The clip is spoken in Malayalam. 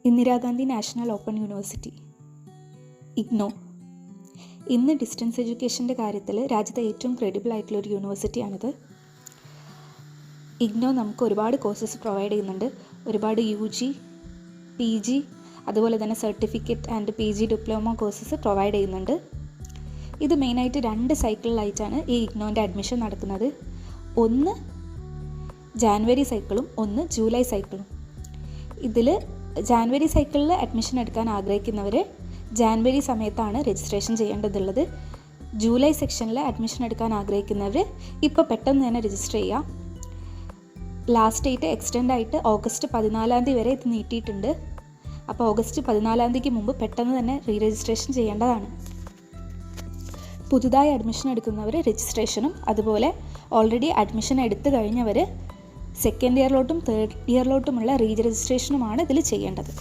Indira Gandhi national open university IGNOU ഇന്ന് ഡിസ്റ്റൻസ് എഡ്യൂക്കേഷൻ്റെ കാര്യത്തിൽ രാജ്യത്തെ ഏറ്റവും ക്രെഡിബിൾ ആയിട്ടുള്ളൊരു യൂണിവേഴ്സിറ്റിയാണിത്. ഇഗ്നോ നമുക്ക് ഒരുപാട് കോഴ്സസ് പ്രൊവൈഡ് ചെയ്യുന്നുണ്ട്. ഒരുപാട് UG, PG അതുപോലെ തന്നെ certificate and PG diploma courses provide ചെയ്യുന്നുണ്ട്. ഇത് മെയിനായിട്ട് 2 സൈക്കിളിലായിട്ടാണ് ഈ ഇഗ്നോൻ്റെ അഡ്മിഷൻ നടക്കുന്നത്. ഒന്ന് ജാനുവരി സൈക്കിളും ഒന്ന് ജൂലൈ സൈക്കിളും. ഇതിൽ ജാനുവരി സൈക്കിളിൽ അഡ്മിഷൻ എടുക്കാൻ ആഗ്രഹിക്കുന്നവർ ജാനുവരി സമയത്താണ് രജിസ്ട്രേഷൻ ചെയ്യേണ്ടതുള്ളത്. ജൂലൈ സെക്ഷനിൽ അഡ്മിഷൻ എടുക്കാൻ ആഗ്രഹിക്കുന്നവർ ഇപ്പോൾ പെട്ടെന്ന് തന്നെ രജിസ്റ്റർ ചെയ്യുക. ലാസ്റ്റ് ഡേറ്റ് എക്സ്റ്റെൻഡ് ആയിട്ട് ഓഗസ്റ്റ് 14 വരെ ഇത് നീട്ടിയിട്ടുണ്ട്. അപ്പോൾ ഓഗസ്റ്റ് 14 മുമ്പ് പെട്ടെന്ന് തന്നെ രജിസ്ട്രേഷൻ ചെയ്യേണ്ടതാണ്. പുതുതായി അഡ്മിഷൻ എടുക്കുന്നവർ രജിസ്ട്രേഷനും അതുപോലെ ഓൾറെഡി അഡ്മിഷൻ എടുത്തു കഴിഞ്ഞവർ സെക്കൻഡ് ഇയറിലോട്ടും തേർഡ് ഇയറിലോട്ടുമുള്ള രജിസ്ട്രേഷനുമാണ് ഇതിൽ ചെയ്യേണ്ടത്.